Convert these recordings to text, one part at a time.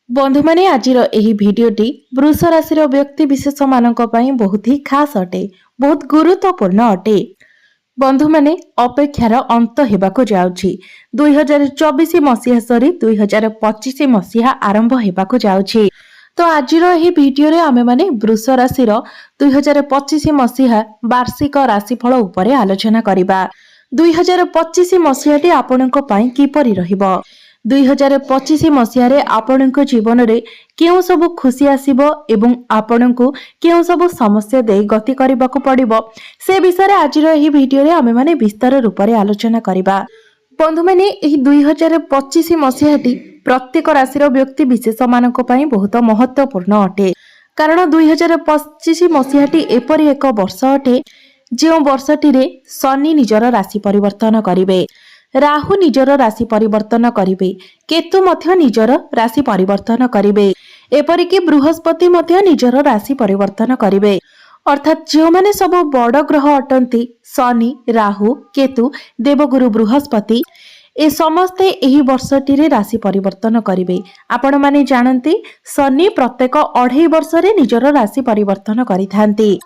बंधु माने आजिर एही भिडियोटी वृष राशि व्यक्ति विशेष मानक पई बहुत ही खास अटे, बहुत गुरुत्वपूर्ण अटे। बंधु माने अपेक्षार अंत हेबाको जाउछि। 2024 मसीहा सरी 2025 मसीहा आरंभ हेबाको जाउछि। तो आजिर एही भिडियो रे आमे माने वृष राशि 2025 मसीहा वार्षिक राशिफल उपरे आलोचना करिबा। 2025 मसीहाटी आपणक पई किपरि रहिबो। 2025 मसीहारे आपणक जीवन रे केउ सब खुशी आसीबो एवं आपणको केउ सब समस्या दे गति करिबाको पड़िबो से विषय रे आजिर एही भिडियो रे आमे माने विस्तार रूप रे आलोचना करिबा। बंधु माने एही 2025 मसीहाटी प्रत्येक राशिर व्यक्ति विशेष मानक पई बहुत महत्वपूर्ण अटे। कारण 2025 मसीहाटी एपरि एक वर्ष अटे जो वर्षटी रे शनि निजर राशि परिवर्तन करिवे, राहु निजर राशि परिवर्तन करिवे, केतु मध्य निजर राशि परिवर्तन करिवे, एपरिक बृहस्पति मध्य निजर राशि परिवर्तन करिवे। अर्थात जो माने सब बड़ ग्रह अटंती शनि, राहु, केतु, देवगुरु बृहस्पति ए समस्ते एही वर्षटी रे राशि परिवर्तन करिवे। आपण माने जानती शनि प्रत्येक 2.5 वर्ष रे निजर राशि परिवर्तन करिथांती।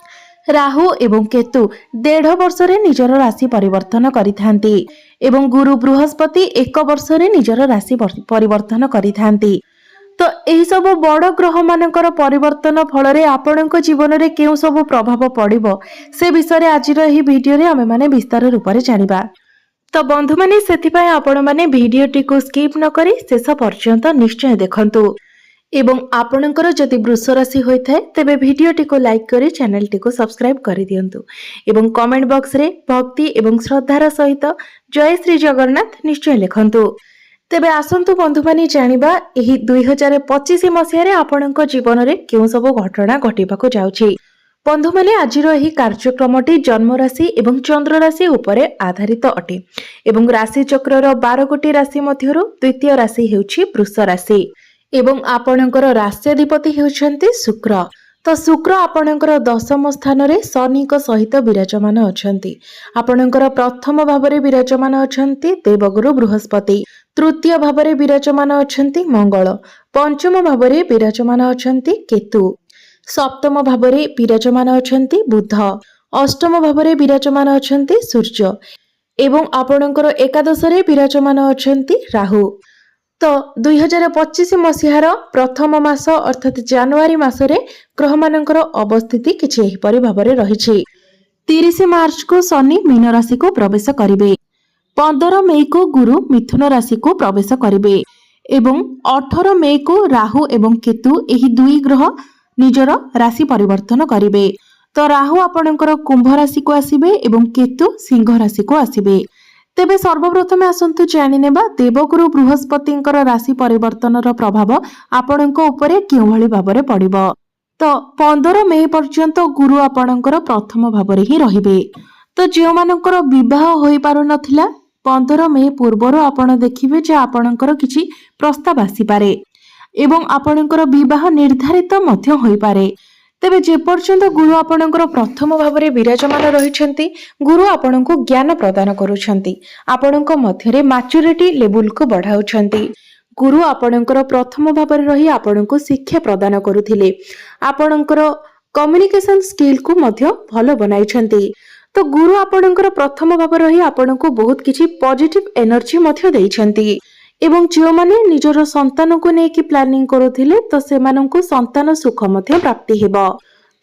राहु एवं केतु 1.5 वर्ष रे निजर राशि परिवर्तन करिथांती एवं गुरु बृहस्पति 1 वर्ष रे निजर राशि परिवर्तन करिथांती। तो एही सब बड़ ग्रह मानकर परिवर्तन फल रे आपणक जीवन रे केउ सब प्रभाव पड़िबो से विषय रे आजिर एही भिडियो रे आमे माने विस्तार रूप रे जानिबा। तो बंधु माने सेति पय आपण माने भिडियोटी को स्किप न करी शेष पर्यंत निश्चय देखंतु एवं आपणकर जदि वृष राशि होइथाय तेबे भिडियोटी को लाइक करी चैनलटी को सब्सक्राइब करि दियंतु एवं कमेंट बॉक्स रे भक्ति एवं श्रद्धार सहित जय श्री जगन्नाथ निश्चय लिखंतु। तेबे आसंतु बंधु माने जानिबा एही 2025 मसीहा रे आपणक जीवन रे केउ सब घटना घटिबाको जाउछि। बंधु माने आजिर एही कार्यक्रमटी जन्म राशि एवं चंद्र राशि उपरे आधारित अटे एवं राशि चक्रर 12 गोटी राशि मध्यरु द्वितीय राशि हेउछि वृष राशि एवं आपणकर राष्ट्राधिपति हेउछन्ति शुक्र। तो शुक्र आपणकर 10म स्थान रे शनि को सहित विराजमान अछन्ति। आपणकर प्रथम भावरे विराजमान अछन्ति देवगुरु बृहस्पति, तृतीय भावरे विराजमान अछन्ति मंगल, पंचम भावरे विराजमान अछन्ति केतु, सप्तम भावरे विराजमान अछन्ति बुध, अष्टम भावरे विराजमान अछन्ति सूर्य एवं आपणकर एकादश रे विराजमान अछन्ति राहु। तो 2025 मसीहार प्रथम मास अर्थात जनवरी मासरे ग्रह मानकर अवस्थिति किछि एहिपरि भाबरे रहिछि। 30 मार्च को शनि मीन राशि को प्रवेश करिवे, 15 मई को गुरु मिथुन राशि को प्रवेश करिवे एवं 18 मई को राहु एवं केतु एही दुई ग्रह निजर राशि परिवर्तन करिवे। तो राहु आपणकर कुंभ राशि को आसीबे एवं केतु सिंह राशि को आसीबे। तेबे सर्वप्रथमे आसंतु जानिनेबा देवगुरु बृहस्पतिंकर राशि परिवर्तनर प्रभाव आपणक उपरे केउ भली भाबरे पड़िबो। तो 15 मई पर्यंत गुरु आपणकर प्रथम भाबरे ही रहिबे। तो जे मानकर विवाह होई पारु नथिला 15 मई पूर्वरो आपण देखिबे जे आपणकर किछि प्रस्ताव आसी पारे एवं आपणकर विवाह निर्धारित मध्य होई पारे। तेबे जे पर्यंत गुरु आपणकर प्रथम भावरे विराजमान रहिछन्ति गुरु आपणको ज्ञान प्रदान करूछन्ति, आपणको मध्यरे मैच्योरिटी लेवल को बढ़ाउछन्ति। गुरु आपणकर प्रथम भावरे रही आपणको शिक्षा प्रदान करूथिले, आपणकर कम्युनिकेशन स्किल को मध्य भलो बनाइछन्ति। तो गुरु आपणकर प्रथम भावरे रही आपणको बहुत किछि पॉजिटिव एनर्जी मध्य देइछन्ति एवं जो माने निजर संतान को नेकी प्लानिंग करूथिले तो सेमानंकु संतान सुख मध्य प्राप्ति हेबो।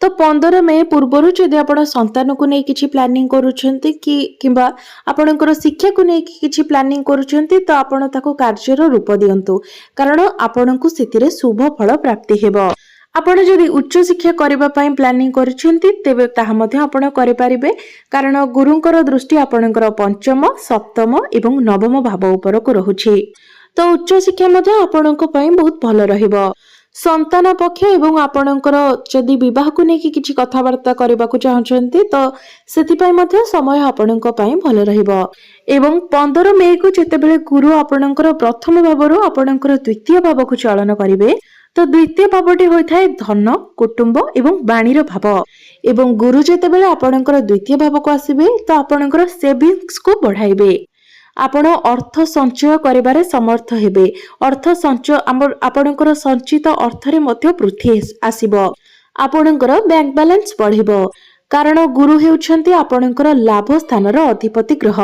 तो 15 मई पूर्वरु जदि आपण संतान को नै किछि प्लानिंग करूछन्ति कि किबा आपणकर शिक्षा को नै किछि प्लानिंग करूछन्ति तो आपण ताको कार्यर रूप दियंतु कारण आपणंकु सेतिरे शुभ फल प्राप्ति हेबो। आपण जदि उच्च शिक्षा करिबा पई प्लानिंग करूछन्ति तेबे ताहा मध्य आपण करि पारिबे कारण गुरुंकर दृष्टि आपणकर पंचम, सप्तम एवं नवम भाव उपर को रहुछि। तो उच्च शिक्षा मध्य आपणको पई बहुत भलो रहिबो। संतान पक्ष एवं आपणकर जदि विवाह को नेकी किछि कथावार्ता करबाकू चाहछन्ति तो सेति पई मध्य समय आपणको पई भलो रहिबो एवं 15 मई को जेतेबेले गुरु आपणकर प्रथम भावरो आपणकर द्वितीय भाव को चलन करिवे तो द्वितीय भावटी होइथाय धन, कुटुंब एवं बाणीर भाव एवं गुरु जेतेबेले आपणकर द्वितीय भाव को आसीबे तो आपणकर सेविंग्स को बढ़ाइबे। आपण अर्थ संचय करिबारे समर्थ हेबे। अर्थ संचय आपणकर संचित अर्थरे मध्य वृद्धि आसीबो। आपणकर बैंक बैलेंस बढ़िबो कारण गुरु हेउछन्ति आपणकर लाभ स्थानर अधिपति ग्रह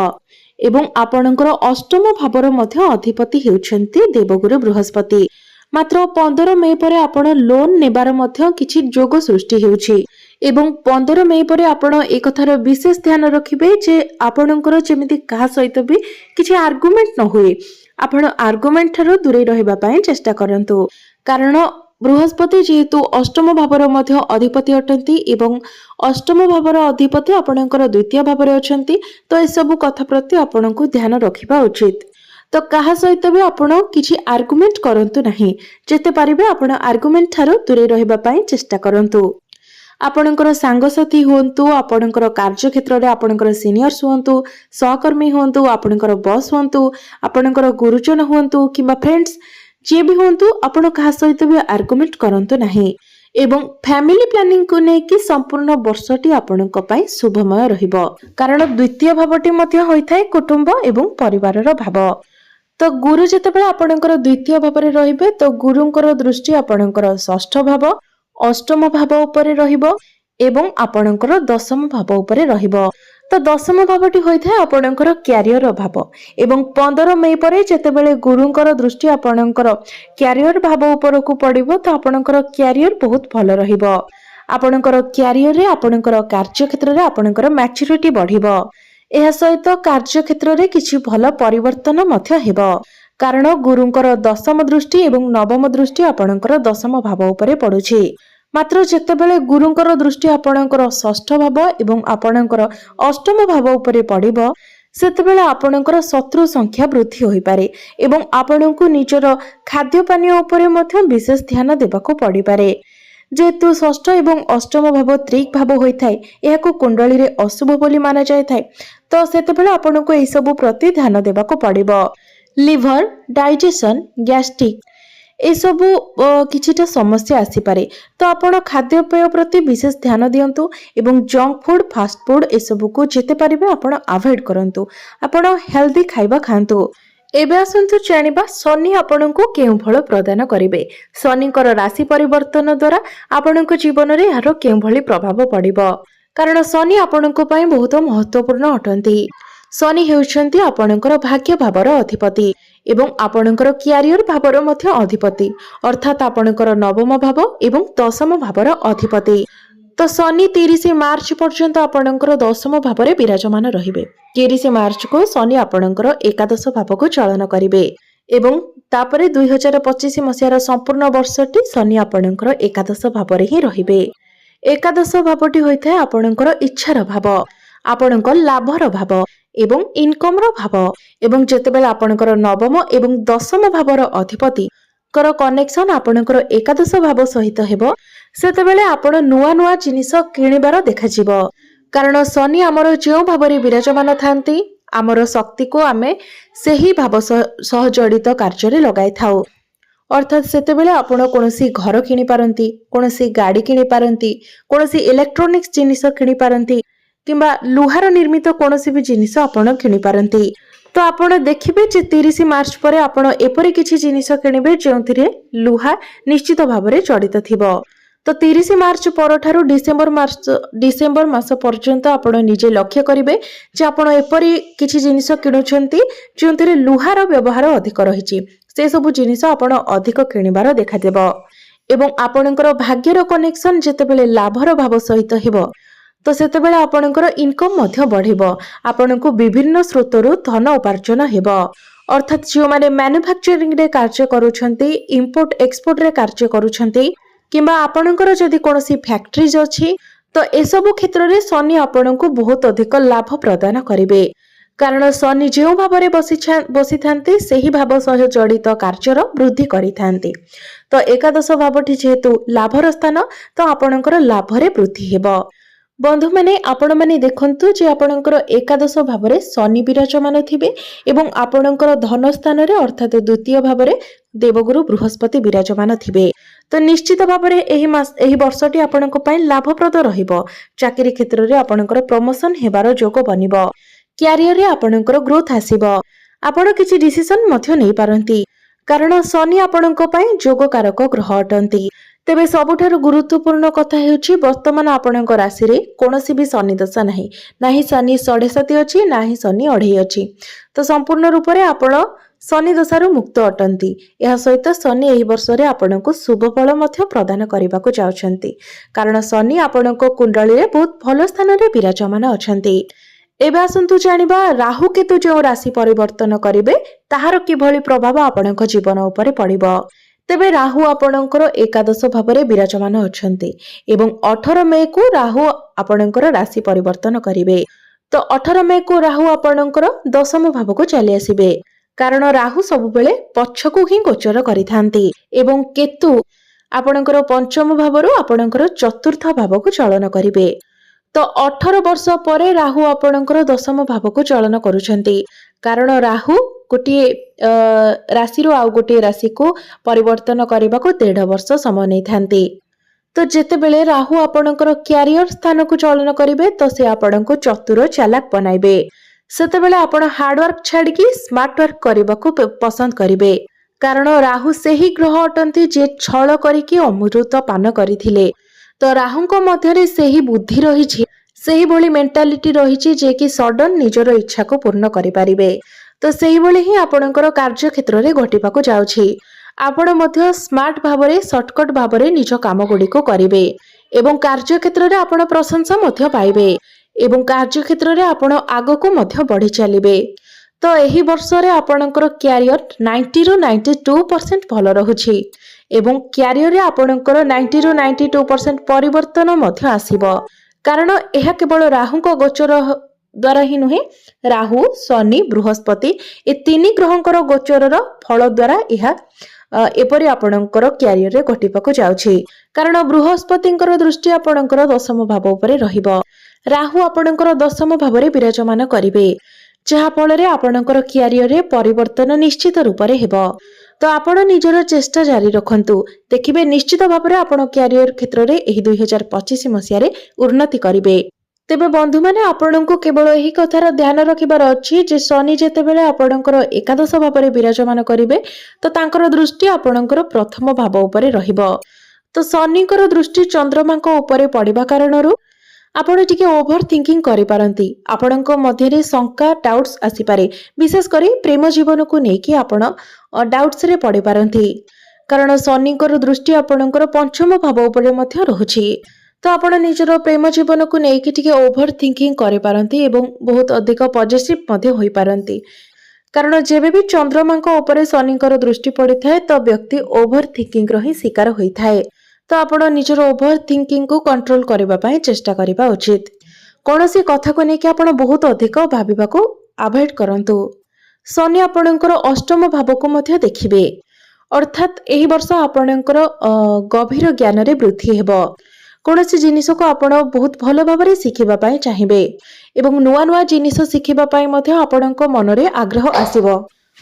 एवं आपणकर अष्टम भावर मध्य अधिपति हेउछन्ति देवगुरु बृहस्पति। मात्र 15 मे परे आपण लोन नेबार मध्य किछि जोग सृष्टि हेउछि एवं 15 मे परे आपण एक कथार विशेष ध्यान रखिबे जे आपणकर जेमिति काहा सहित भी किछि आर्गुमेंट न होए। आपण आर्गुमेंट थारो दूरे रहिबा पय चेष्टा करंतु कारण बृहस्पति जेहेतु अष्टम भावर मध्य अधिपति अटंती एवं अष्टम भावर अधिपति आपणकर द्वितीय भावर अछंती। तो ए सब कथा प्रति आपणको ध्यान रखिबा उचित। तो कहा सहित भी आपण किछि आर्गुमेंट करंतु नाही। जेते पारिबे आपण आर्गुमेंट थारो दूरे रहिबा पय चेष्टा करंतु। आपणकर सांगसाथी हुंतु, आपणकर कार्य क्षेत्र रे आपणकर सीनियर्स हुंतु, सहकर्मी हुंतु, आपणकर बॉस हुंतु, आपणकर गुरुजन हुंतु किबा फ्रेंड्स जे भी हुंतु, आपण कहा सहित भी आर्गुमेंट करंतु नाही। एवं फैमिली प्लानिंग को नेकी संपूर्ण वर्षटी आपणक पय शुभमय रहिबो कारण द्वितीय भावटी मध्य होइथाय कुटुंब एवं परिवारर भाव। तो गुरु जेतेबेले आपणकर द्वितीय भावरे रहिबे तो गुरुंकर दृष्टि आपणकर षष्ठ भाव अष्टम भाव उपरे रहिबो एवं आपणकर दशम भाव उपरे रहिबो। तो दशम भावटी होइथाय आपणकर क्यारियर भाव एवं 15 मे परे जेतेबेले गुरुंकर दृष्टि आपणकर क्यारियर भाव उपरकू पड़िबो तो आपणकर क्यारियर बहुत भलो रहिबो। आपणकर क्यारियर रे आपणकर कार्य क्षेत्र रे आपणकर मैच्योरिटी बढ़िबो। एहा सहित कार्य क्षेत्र रे किछि भलो परिवर्तन मध्य हेबो कारण गुरुंकर दशम दृष्टि एवं नवम दृष्टि आपणकर दशम भाव उपरे पड़ुछि। मात्र जेतेबेले गुरुंकर दृष्टि आपणकर षष्ठ भाव एवं आपणकर अष्टम भाव उपरे पड़िबो सेतेबेले आपणकर शत्रु संख्या वृद्धि होई पारे एवं आपणको निजर खाद्य पानी उपरे मध्य विशेष ध्यान देबाको पड़ी पारे। जेहेतु षष्ठ एवं अष्टम भाव त्रिक भाव होइथाय एहाको कुंडली रे अशुभ बोली माना जायथाय। तो सेतेबेले आपणको एई सब प्रति ध्यान देबाको पड़िबो। लिवर डाइजेशन गैस्ट्रिक ए सबु किछिटा समस्या आसी पारे। तो आपण खाद्यपेय प्रति विशेष ध्यान दियंतु एवं जंक फूड फास्ट फूड ए सबु को जेते पारिबे आपण अवॉइड करंतु। आपण हेल्दी खाइबा खांतु। एबे आसंतु जानिबा शनि आपणको केउ फल प्रदान करिवे। शनिकर राशि परिवर्तन द्वारा आपणको जीवन रे यार केउ भली प्रभाव पड़िबो कारण शनि आपणको पय बहुत महत्वपूर्ण अटंती। शनि हेउछन्ति आपणकर भाग्य भावर अधिपति एवं आपणकर क्यारियर भावर मध्य अधिपति अर्थात आपणकर नवम भाव एवं दशम भावर अधिपति। तो शनि 30 मार्च पर्यंत आपणकर दशम भावरे विराजमान रहिबे। 30 मार्च को शनि आपणकर एकादश भाव को चलन करिवे एवं तापरे 2025 मसियार संपूर्ण वर्षटी शनि आपणकर एकादश भावरे ही रहिबे। एकादश भावटी होइथाय आपणकर इच्छार भाव आपणकर लाभर भाव एवं इनकम रो भाव एवं जेतेबेले आपणकर नवम एवं दशम भावर अधिपति कर कनेक्शन आपणकर एकादश भाव सहित हेबो सेतेबेले आपण नुआ नुआ जिनिस किनिबार देखाजिबो कारण शनि आमर जेउ भावरे विराजमान थांती आमर शक्ति को आमे सेही भाव सह जड़ित कार्य रे लगाई थाउ। अर्थात सेतेबेले आपण कोनोसी घर किनि पारंती कोनोसी गाड़ी किनि पारंती कोनोसी इलेक्ट्रोनिक्स जिनिस किनि पारंती किंबा लुहार निर्मित कोनोसी भी जिनिस आपण किनि पारंती। तो आपण देखिबे जे 30 मार्च परे आपण एपरि किछि जिनिस किनिबे जेउथिरे लुहा निश्चित भाबरे जड़ित थिबो। तो 30 मार्च परठारु डिसेंबर मास पर्यंत आपण निजे लक्ष्य करिवे जे आपण एपरि किछि जिनिस किनुछंती जेउथिरे लुहार व्यवहार अधिक रहिछि से सब जिनिस आपण अधिक किनिबार देखा देबो एवं आपणकर भाग्यर कनेक्शन जेतेबेले लाभर भाव सहित हेबो तो सेतेबेले आपणकर इनकम मध्य बढ़िबो आपणको विभिन्न स्रोतरु धन उपार्जन हेबो। अर्थात जो माने मैन्युफैक्चरिंग रे कार्य करूछंती इंपोर्ट एक्सपोर्ट रे कार्य करूछंती किंबा आपणकर जदि कोनोसी फैक्ट्रीज अछि तो ए सब क्षेत्र रे शनि आपणको बहुत अधिक लाभ प्रदान करिवे कारण शनि जेउ भाबरे बसी थांते सेही भाव सह जड़ित कार्यर वृद्धि करिथांते। तो एकादश भावटी जेहेतु लाभर स्थान तो आपणकर लाभरे वृद्धि हेबो। बंधु माने आपण माने देखंतु जे आपणकर एकादश भावरे शनि विराजमान थिबे एवं आपणकर धन स्थान रे अर्थात द्वितीय भावरे देवगुरु बृहस्पति विराजमान थिबे। तो निश्चित भावरे एही वर्षटी आपणक पय लाभप्रद रहिबो। चाकरी क्षेत्र रे आपणकर प्रमोशन हेबार जोग बनिबो। क्यारियर रे आपणकर ग्रोथ आसीबो। ଆପଣ କିଛି डिसिजन ମଧ୍ୟ नहीं पारंती कारण शनि आपणଙ୍କ ପାଇଁ ଯୋଗକାରକ ଗ୍ରହ ଅଟନ୍ତି। ତେବେ ସବୁଠାରୁ ଗୁରୁତ୍ୱପୂର୍ଣ୍ଣ କଥା ହେଉଛି ବର୍ତ୍ତମାନ ଆପଣଙ୍କ ରାଶିରେ କୌଣସି ବି ଶନି ଦଶା ନାହିଁ, ନାହିଁ ଶନି 7.5 ଅଛି, ନାହିଁ ଶନି 2.5 ଅଛି। ତ ସମ୍ପୂର୍ଣ୍ଣ ରୂପରେ ଆପଣ ଶନି ଦଶାରୁ ମୁକ୍ତ ଅଟନ୍ତି। ଏହା ସହିତ ଶନି ଏହି ବର୍ଷରେ ଆପଣଙ୍କୁ ଶୁଭ ଫଳ ମଧ୍ୟ ପ୍ରଦାନ କରିବାକୁ ଯାଉଛନ୍ତି କାରଣ ଶନି ଆପଣଙ୍କ କୁଣ୍ଡଳୀରେ ବହୁତ ଭଲ ସ୍ଥାନରେ ବିରାଜମାନ ଅଛନ୍ତି। ଏବେ ଆସନ୍ତୁ ଜାଣିବା ରାହୁ କେତୁ ଯେଉଁ ରାଶି ପରିବର୍ତ୍ତନ କରିବେ ତାହାର କିଭଳି ପ୍ରଭାବ ଆପଣଙ୍କ ଜୀବନ ଉପରେ ପଡ଼ିବ। ତେବେ ରାହୁ ଆପଣଙ୍କର ଏକାଦଶ ଭାବରେ ବିରାଜମାନ ଅଛନ୍ତି ଏବଂ 18 ମେ କୁ ରାହୁ ଆପଣଙ୍କର ରାଶି ପରିବର୍ତ୍ତନ କରିବେ। ତ 18 ମେ କୁ ରାହୁ ଆପଣଙ୍କର ଦଶମ ଭାବକୁ ଚାଲି ଆସିବେ କାରଣ ରାହୁ ସବୁବେଳେ ପଛକୁ ହିଁ ଗୋଚର କରିଥାନ୍ତି ଏବଂ କେତୁ ଆପଣଙ୍କର ପଞ୍ଚମ ଭାବରୁ ଆପଣଙ୍କର ଚତୁର୍ଥ ଭାବକୁ ଚଳନ କରିବେ। ତ 18 ବର୍ଷ ପରେ ରାହୁ ଆପଣଙ୍କର ଦଶମ ଭାବକୁ ଚଳନ କରୁଛନ୍ତି କାରଣ ରାହୁ ଗୋଟିଏ ରାଶିରୁ ଆଉ ଗୋଟିଏ ରାଶିକୁ ପରିବର୍ତ୍ତନ କରିବାକୁ 1.5 ବର୍ଷ ସମୟ ନେଇଥାନ୍ତି। ତ ଯେତେବେଳେ ରାହୁ ଆପଣଙ୍କର କ୍ୟାରିୟର ସ୍ଥାନକୁ ଚଳନ କରିବେ ତ ସେ ଆପଣଙ୍କୁ ଚତୁର ଚାଲାକ ବନାଇବେ। ସେତେବେଳେ ଆପଣ ହାର୍ଡୱାର୍କ ଛାଡ଼ିକି ସ୍ମାର୍ଟ ୱାର୍କ କରିବାକୁ ପସନ୍ଦ କରିବେ କାରଣ ରାହୁ ସେହି ଗ୍ରହ ଅଟନ୍ତି ଯେ ଛଳ କରିକି ଅମୃତ ପାନ କରିଥିଲେ। ତ ରାହୁଙ୍କ ମଧ୍ୟରେ ସେହି ବୁଦ୍ଧି ରହିଛି, ସେହିଭଳି ମେଣ୍ଟାଲିଟି ରହିଛି ଯେ କି ସଡନ ନିଜର ଇଚ୍ଛାକୁ ପୂର୍ଣ୍ଣ କରିପାରିବେ। ତ ସେହିଭଳି ହିଁ ଆପଣଙ୍କର କାର୍ଯ୍ୟକ୍ଷେତ୍ରରେ ଘଟିବାକୁ ଯାଉଛି। ଆପଣ ମଧ୍ୟ ସ୍ମାର୍ଟ ଭାବରେ ସର୍ଟକଟ ଭାବରେ ନିଜ କାମଗୁଡ଼ିକୁ କରିବେ ଏବଂ କାର୍ଯ୍ୟକ୍ଷେତ୍ରରେ ଆପଣ ପ୍ରଶଂସା ମଧ୍ୟ ପାଇବେ ଏବଂ କାର୍ଯ୍ୟକ୍ଷେତ୍ରରେ ଆପଣ ଆଗକୁ ମଧ୍ୟ ବଢ଼ି ଚାଲିବେ। ତ ଏହି ବର୍ଷରେ ଆପଣଙ୍କର କ୍ୟାରିୟର 90 ରୁ 92% ଭଲ ରହୁଛି ଏବଂ କ୍ୟାରିୟରରେ ଆପଣଙ୍କର 90 ରୁ 92% ପରିବର୍ତ୍ତନ ମଧ୍ୟ ଆସିବ କାରଣ ଏହା କେବଳ ରାହୁଙ୍କ ଗୋଚର ଦ୍ୱାରା ହିଁ ନୁହେଁ, ରାହୁ, ଶନି, ବୃହସ୍ପତି ଏ 3 ଗ୍ରହଙ୍କର ଗୋଚରର ଫଳ ଦ୍ୱାରା ଏହା ଏପରି ଆପଣଙ୍କର କ୍ୟାରିୟରରେ ଘଟିବାକୁ ଯାଉଛି କାରଣ ବୃହସ୍ପତିଙ୍କର ଦୃଷ୍ଟି ଆପଣଙ୍କର ଦଶମ ଭାବ ଉପରେ ରହିବ। ରାହୁ ଆପଣଙ୍କର ଦଶମ ଭାବରେ ବିରାଜମାନ କରିବେ ଯାହା ଫଳରେ ଆପଣଙ୍କର କ୍ୟାରିୟରରେ ପରିବର୍ତ୍ତନ ନିଶ୍ଚିତ ରୂପରେ ହେବ। ତ ଆପଣ ନିଜର ଚେଷ୍ଟା ଜାରି ରଖନ୍ତୁ, ଦେଖିବେ ନିଶ୍ଚିତ ଭାବରେ ଆପଣ କ୍ୟାରିୟର କ୍ଷେତ୍ରରେ ଏହି 2025 ମସିହାରେ ଉନ୍ନତି କରିବେ। ତେବେ ବନ୍ଧୁମାନେ ଆପଣଙ୍କୁ କେବଳ ଏହି କଥାର ଧ୍ୟାନ ରଖିବାର ଅଛି ଯେ ଶନି ଯେତେବେଳେ ଆପଣଙ୍କର ଏକାଦଶ ଭାବରେ ବିରାଜମାନ କରିବେ ତ ତାଙ୍କର ଦୃଷ୍ଟି ଆପଣଙ୍କର ପ୍ରଥମ ଭାବ ଉପରେ ରହିବ। ତ ଶନିଙ୍କର ଦୃଷ୍ଟି ଚନ୍ଦ୍ରମାଙ୍କ ଉପରେ ପଡ଼ିବା କାରଣରୁ ଆପଣ ଟିକେ ଓଭର ଥିଙ୍କିଂ କରିପାରନ୍ତି, ଆପଣଙ୍କ ମଧ୍ୟରେ ଶଙ୍କା ଡାଉଟ୍ସ ଆସିପାରେ, ବିଶେଷ କରି ପ୍ରେମ ଜୀବନକୁ ନେଇକି ଆପଣ ଡାଉଟ୍ସରେ ପଡ଼ିପାରନ୍ତି କାରଣ ଶନିଙ୍କର ଦୃଷ୍ଟି ଆପଣଙ୍କର ପଞ୍ଚମ ଭାବ ଉପରେ ମଧ୍ୟ ରହୁଛି। ତ ଆପଣ ନିଜର ପ୍ରେମ ଜୀବନକୁ ନେଇକି ଟିକେ ଓଭର ଥିଙ୍କିଂ କରିପାରନ୍ତି ଏବଂ ବହୁତ ଅଧିକ ପଜେସିଭ ମଧ୍ୟ ହୋଇପାରନ୍ତି କାରଣ ଯେବେ ବି ଚନ୍ଦ୍ରମାଙ୍କ ଉପରେ ଶନିଙ୍କର ଦୃଷ୍ଟି ପଡ଼ିଥାଏ ତ ବ୍ୟକ୍ତି ଓଭର ଥିଙ୍କିଂର ହିଁ ଶିକାର ହୋଇଥାଏ। ତ ଆପଣ ନିଜର ଓଭର ଥିଙ୍କିଂକୁ କଣ୍ଟ୍ରୋଲ କରିବା ପାଇଁ ଚେଷ୍ଟା କରିବା ଉଚିତ। କୌଣସି କଥାକୁ ନେଇକି ଆପଣ ବହୁତ ଅଧିକ ଭାବିବାକୁ ଆଭଏଡ କରନ୍ତୁ। ଶନି ଆପଣଙ୍କର ଅଷ୍ଟମ ଭାବକୁ ମଧ୍ୟ ଦେଖିବେ ଅର୍ଥାତ୍ ଏହି ବର୍ଷ ଆପଣଙ୍କର ଗଭୀର ଜ୍ଞାନରେ ବୃଦ୍ଧି ହେବ। କୌଣସି ଜିନିଷକୁ ଆପଣ ବହୁତ ଭଲ ଭାବରେ ଶିଖିବା ପାଇଁ ଚାହିଁବେ ଏବଂ ନୂଆ ନୂଆ ଜିନିଷ ଶିଖିବା ପାଇଁ ମଧ୍ୟ ଆପଣଙ୍କ ମନରେ ଆଗ୍ରହ ଆସିବ।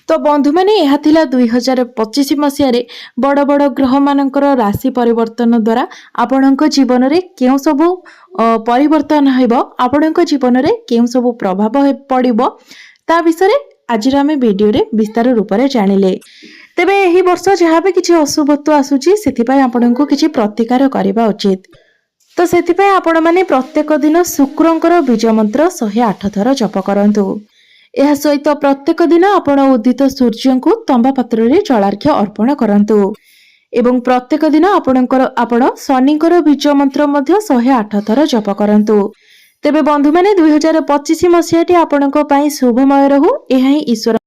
ତ ବନ୍ଧୁମାନେ ଏହା ଥିଲା 2025 ମସିହାରେ ବଡ଼ ବଡ଼ ଗ୍ରହମାନଙ୍କର ରାଶି ପରିବର୍ତ୍ତନ ଦ୍ୱାରା ଆପଣଙ୍କ ଜୀବନରେ କେଉଁ ସବୁ ପରିବର୍ତ୍ତନ ହେବ, ଆପଣଙ୍କ ଜୀବନରେ କେଉଁ ସବୁ ପ୍ରଭାବ ପଡ଼ିବ ତା ବିଷୟରେ ଆଜିର ଆମେ ଭିଡ଼ିଓରେ ବିସ୍ତାର ରୂପରେ ଜାଣିଲେ। ତେବେ ଏହି ବର୍ଷ ଯାହା ବି କିଛି ଅଶୁଭତ୍ୱ ଆସୁଛି ସେଥିପାଇଁ ଆପଣଙ୍କୁ କିଛି ପ୍ରତିକାର କରିବା ଉଚିତ। ତ ସେଥିପାଇଁ ଆପଣମାନେ ପ୍ରତ୍ୟେକ ଦିନ ଶୁକ୍ରଙ୍କର ବୀଜ ମନ୍ତ୍ର 108 ଥର ଜପ କରନ୍ତୁ। ଏହା ସହିତ ପ୍ରତ୍ୟେକ ଦିନ ଆପଣ ଉଦିତ ସୂର୍ଯ୍ୟଙ୍କୁ ତମ୍ବା ପାତ୍ରରେ ଜଳାର୍ଘ୍ୟ ଅର୍ପଣ କରନ୍ତୁ ଏବଂ ପ୍ରତ୍ୟେକ ଦିନ ଆପଣ ଶନିଙ୍କର ବୀଜ ମନ୍ତ୍ର ମଧ୍ୟ 108 ଥର ଜପ କରନ୍ତୁ। ତେବେ ବନ୍ଧୁମାନେ 2025 ମସିହାଟି ଆପଣଙ୍କ ପାଇଁ ଶୁଭମୟ ରହୁ, ଏହା ହିଁ ଈଶ୍ୱର